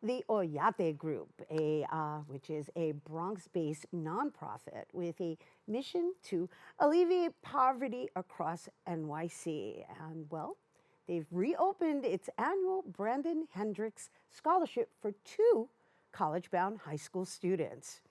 The Oyate Group, which is a Bronx-based nonprofit with a mission to alleviate poverty across NYC. And well, they've reopened its annual Brandon Hendricks Scholarship for 2 college-bound high school students.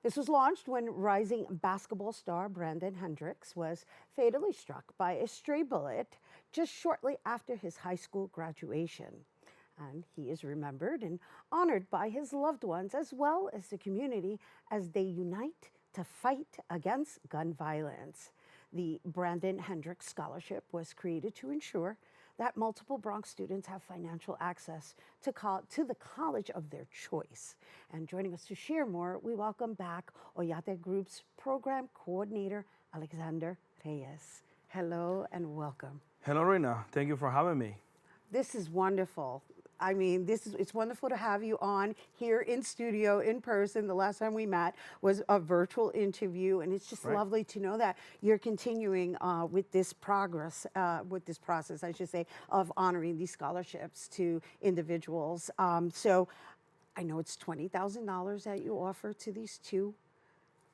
This was launched when rising basketball star Brandon Hendricks was fatally struck by a stray bullet just shortly after his high school graduation. And he is remembered and honored by his loved ones as well as the community as they unite to fight against gun violence. The Brandon Hendricks Scholarship was created to ensure that multiple Bronx students have financial access to the college of their choice. And joining us to share more, we welcome back Oyate Group's program coordinator, Alexander Reyes. Hello and welcome. Hello, Rhina. Thank you for having me. This is wonderful. I mean, it's wonderful to have you on here in studio, in person. The last time we met was a virtual interview, and it's just lovely to know that you're continuing with this process, I should say, of honoring these scholarships to individuals. So I know it's $20,000 that you offer to these 2.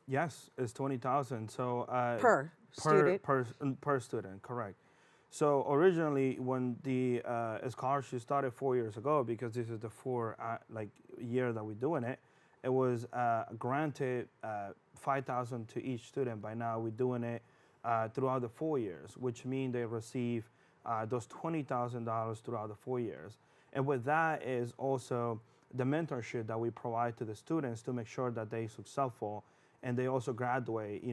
Yes, it's $20,000. So per student. Per student, correct. So originally, when the scholarship started 4 years ago, because this is the 4 year that we're doing it, it was granted $5,000 to each student. By now, we're doing it throughout the 4 years, which means they receive those $20,000 throughout the 4 years. And with that is also the mentorship that we provide to the students to make sure that they're successful and they also graduate,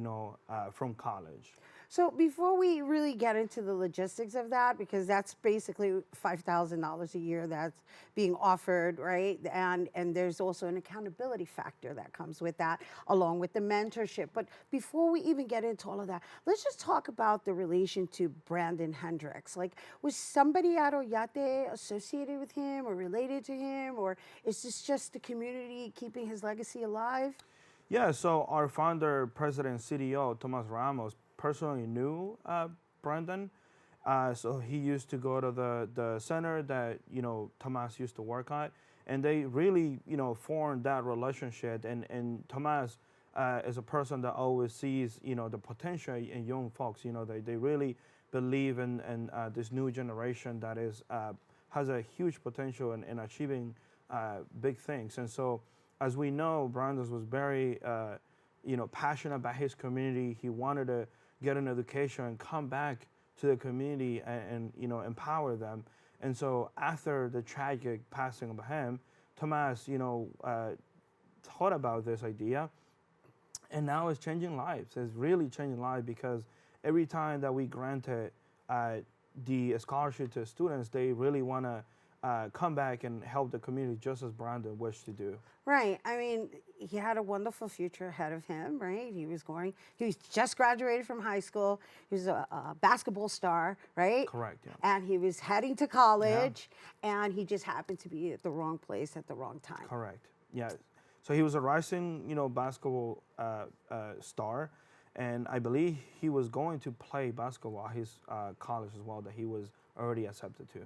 from college. So before we really get into the logistics of that, because that's basically $5,000 a year that's being offered, right? And there's also an accountability factor that comes with that, along with the mentorship. But before we even get into all of that, let's just talk about the relation to Brandon Hendricks. Like, was somebody at Oyate associated with him or related to him, or is this just the community keeping his legacy alive? Yeah, so our founder, president, CDO, Tomas Ramos, personally knew Brandon. So he used to go to the center that, Tomas used to work at. And they really, formed that relationship. And Tomas is a person that always sees, the potential in young folks. They really believe in this new generation that has a huge potential in achieving big things. And so, as we know, Brandon was very, passionate about his community. He wanted to get an education and come back to the community and empower them. And so after the tragic passing of him, Tomas, thought about this idea, and now it's changing lives. It's really changing lives because every time that we granted the scholarship to students, they really want to come back and help the community just as Brandon wished to do. Right. I mean, he had a wonderful future ahead of him, right? He was just graduated from high school. He was a basketball star, right? Correct, yeah. And he was heading to college, and he just happened to be at the wrong place at the wrong time. Correct, yeah. So he was a rising, basketball star, and I believe he was going to play basketball at his college as well that he was already accepted to.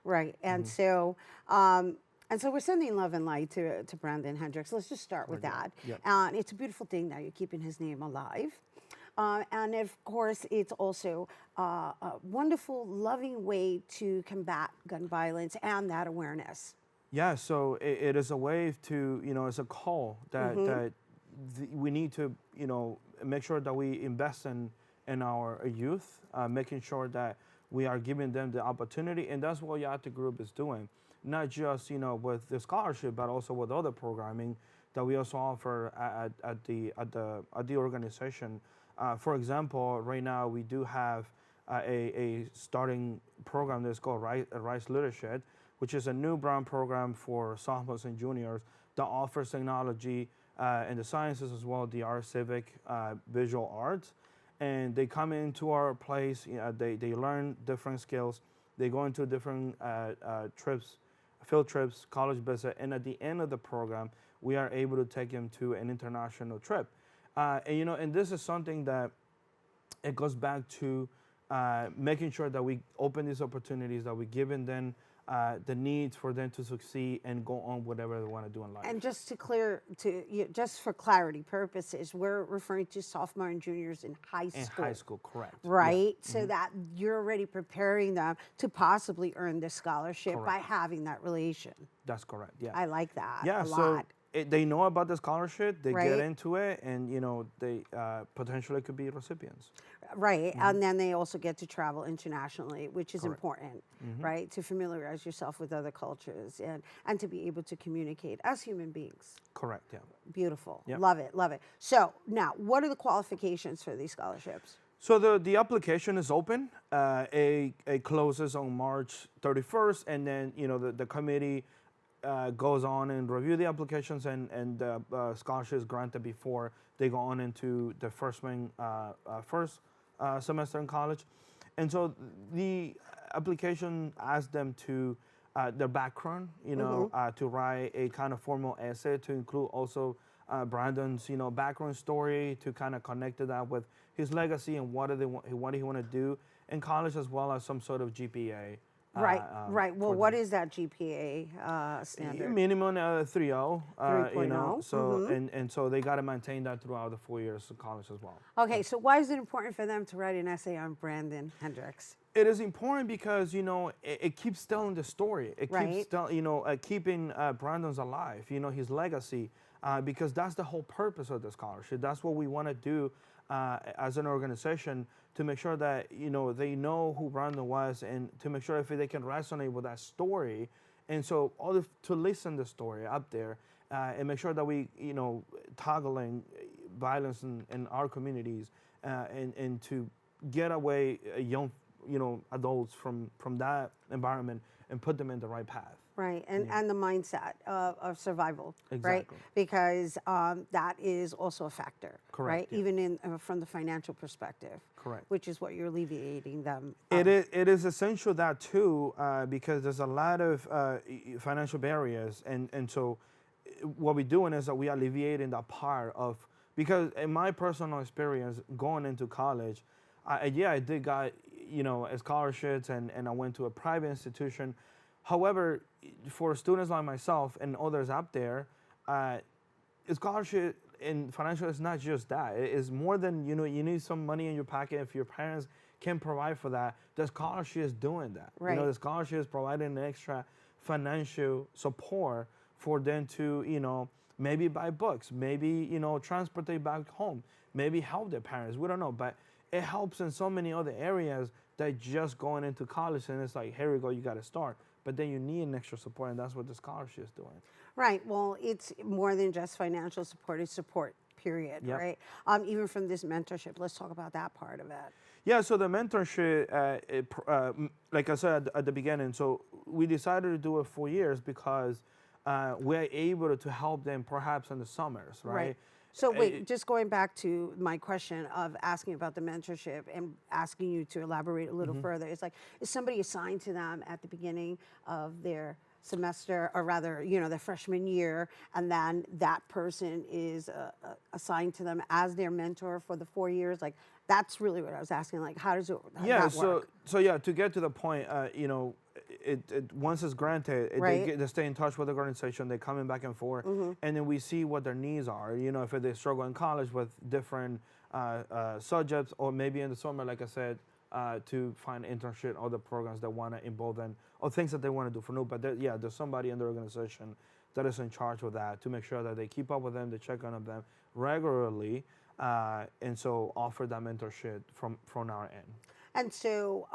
Right, and so we're sending love and light to Brandon Hendricks. Let's just start with that. Yep. And it's a beautiful thing that you're keeping his name alive. And of course, it's also a wonderful, loving way to combat gun violence and that awareness. Yeah, so it is a way to, it's a call that, we need to, make sure that we invest in our youth, making sure that we are giving them the opportunity, and that's what Oyate Group is doing. Not just with the scholarship, but also with other programming that we also offer at the organization. For example, right now we do have a starting program that's called Rise Leadership, which is a new brand program for sophomores and juniors that offers technology and the sciences as well, the art, civic, visual arts. And they come into our place, they learn different skills, they go into different trips, field trips, college visit, and at the end of the program, we are able to take them to an international trip. And this is something that it goes back to making sure that we open these opportunities, that we're giving them the needs for them to succeed and go on whatever they want to do in life. And just to clear, just for clarity purposes, we're referring to sophomore and juniors in high In school. high school, correct. Right? So that you're already preparing them to possibly earn this scholarship by Correct. having that relation. That's correct. Yeah. I like that Yeah. a So lot. they know about the scholarship. They Right. get into it, and they potentially could be recipients. Right. And then they also get to travel internationally, which is Correct. important, right? To familiarize yourself with other cultures and to be able to communicate as human beings. Correct. Yeah. Beautiful. Yep. Love it. Love it. So now, what are the qualifications for these scholarships? So the application is open. It closes on March 31st, and then the committee goes on and review the applications, and the scholarship is granted before they go on into the first semester in college. And so the application asks them to their background, to write a kind of formal essay to include also Brandon's background story, to kind of connect that with his legacy and what he want to do in college, as well as some sort of GPA. Right. Right. Well, for what them. is that GPA standard? Minimum 3.0. 3.0, So and so they got to maintain that throughout the 4 years of college as well. Okay. So why is it important for them to write an essay on Brandon Hendricks? It is important because it keeps telling the story. It Right. keeps keeping Brandon's alive. His legacy, because that's the whole purpose of the scholarship. That's what we want to do as an organization, to make sure that they know who Brandon was, and to make sure if they can resonate with that story, and so to listen the story up there, and make sure that we toggling violence in our communities, and to get away young adults from that environment and put them in the right path. Right, and the mindset of survival, right? Exactly. Because that is also a factor, Correct, right? yeah. Even from the financial perspective, Correct. which is what you're alleviating them. It is essential that too, because there's a lot of financial barriers, and so what we're doing is that we are alleviating that part of, because in my personal experience going into college, I did got scholarships, and I went to a private institution. However, for students like myself and others out there, scholarship and financial is not just that. It is more than, you need some money in your pocket. If your parents can provide for that, the scholarship is doing that. Right. The scholarship is providing an extra financial support for them to, maybe buy books, maybe, transport them back home, maybe help their parents. We don't know, but it helps in so many other areas that just going into college, and it's like, here we go, you got to start. But then you need an extra support, and that's what the scholarship is doing. Right. Well, it's more than just financial support. It's support, period, Yep. right? Even from this mentorship. Let's talk about that part of it. Yeah, so the mentorship, like I said at the beginning, so we decided to do it 4 years because we're able to help them perhaps in the summers, right? So wait, just going back to my question of asking about the mentorship and asking you to elaborate a little further. It's like, is somebody assigned to them at the beginning of their semester, or rather, their freshman year, and then that person is assigned to them as their mentor for the 4 years? Like, that's really what I was asking. Like, how does that work? So yeah, to get to the point, it once it's granted, Right. they stay in touch with the organization. They're coming back and forth, and then we see what their needs are. If they struggle in college with different subjects, or maybe in the summer, like I said, to find internship, other programs that want to involve them, or things that they want to do for new. But there's somebody in the organization that is in charge of that, to make sure that they keep up with them, they check on them regularly, and so offer that mentorship from our end. And so,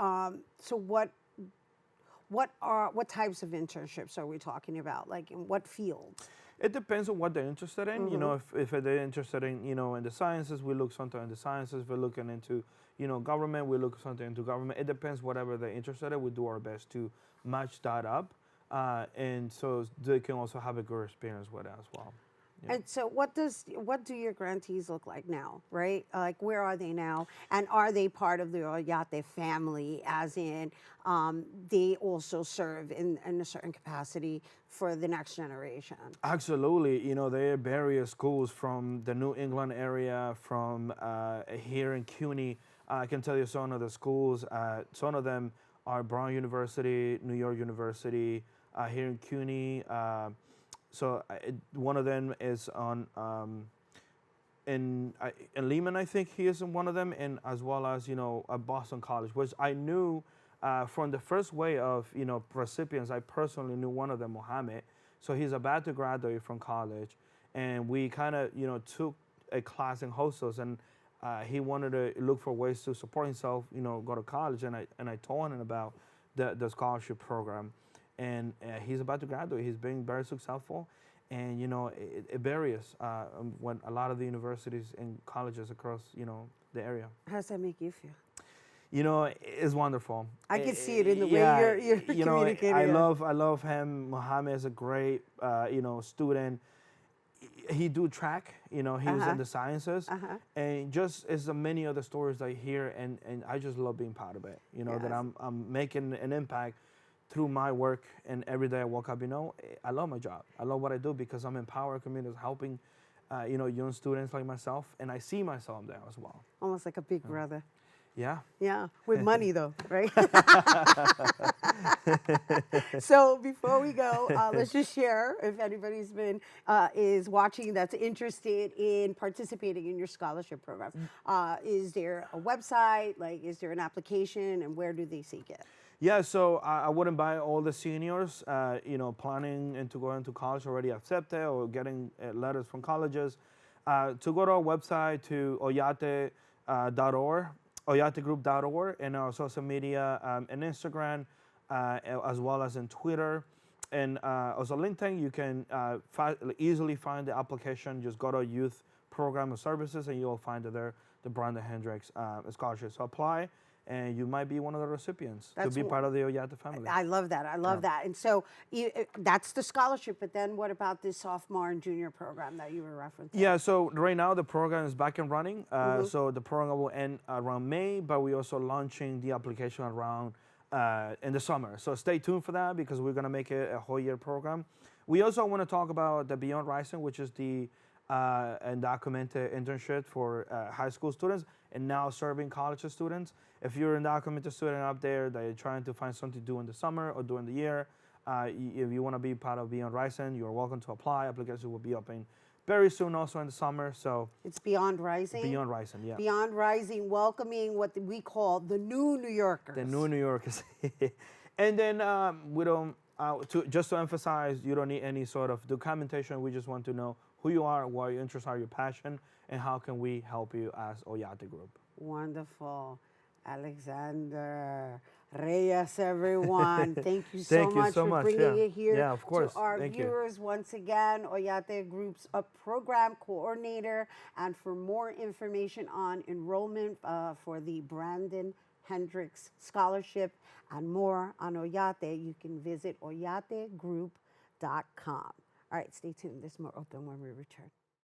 what types of internships are we talking about? Like, in what fields? It depends on what they're interested in. If they're interested in, in the sciences, we look something in the sciences. If we're looking into, government, we look something into government. It depends whatever they're interested in. We do our best to match that up, and so they can also have a good experience with it as well. Yeah. And so what do your grantees look like now, right? Like, where are they now? And are they part of the Oyate family, as in they also serve in a certain capacity for the next generation? Absolutely. There are various schools from the New England area, from here in CUNY. I can tell you some of the schools, some of them are Brown University, New York University, here in CUNY. One of them is on in Lehman, I think he is in one of them, and as well as Boston College, which I knew from the first wave of recipients. I personally knew one of them, Mohammed. So he's about to graduate from college, and we kind of took a class in hostels, and he wanted to look for ways to support himself, go to college, and I told him about the scholarship program, and he's about to graduate. He's been very successful, and it varies when a lot of the universities and colleges across the area. How does that make you feel? It's wonderful. I can see it in the way you're communicating. I love him. Mohammed is a great student. He do track, he was in the sciences, and just as the many other stories I hear, and I just love being part of it. That I'm making an impact through my work, and every day I wake up. I love my job. I love what I do because I'm empowering communities, helping, young students like myself, and I see myself there as well. Almost like a big brother. Yeah. Yeah, with money though, right? So before we go, let's just share if anybody's is watching that's interested in participating in your scholarship program. Is there a website? Is there an application, and where do they seek it? Yeah, so I would invite all the seniors, planning and to go into college already accepted or getting letters from colleges, to go to our website to oyate.org. oyategroup.org, and our social media and Instagram, as well as in Twitter. And also LinkedIn, you can easily find the application. Just go to Youth Program of Services, and you'll find it there, the Brandon Hendricks Scholarship. So apply, and you might be one of the recipients to be part of the Oyate family. I love that. I love that. And so that's the scholarship, but then what about this sophomore and junior program that you were referencing? Yeah, so right now the program is back and running. So the program will end around May, but we're also launching the application around in the summer. So stay tuned for that because we're going to make it a whole year program. We also want to talk about the Beyond Rising, which is the undocumented internship for high school students and now serving college students. If you're an undocumented student out there that you're trying to find something to do in the summer or during the year, if you want to be part of Beyond Rising, you're welcome to apply. Applications will be open very soon, also in the summer. So it's Beyond Rising? Beyond Rising, yeah. Beyond Rising, welcoming what we call the new New Yorkers. The new New Yorkers. And then we don't, just to emphasize, you don't need any sort of documentation. We just want to know who you are, what your interests are, your passion, and how can we help you as Oyate Group. Wonderful. Alexander Reyes, everyone. Thank you so much for bringing it here of course. to our viewers. Once again, Oyate Group's a program coordinator. And for more information on enrollment for the Brandon Hendricks Scholarship and more on Oyate, you can visit oyategroup.com. All right, stay tuned. There's more open when we return.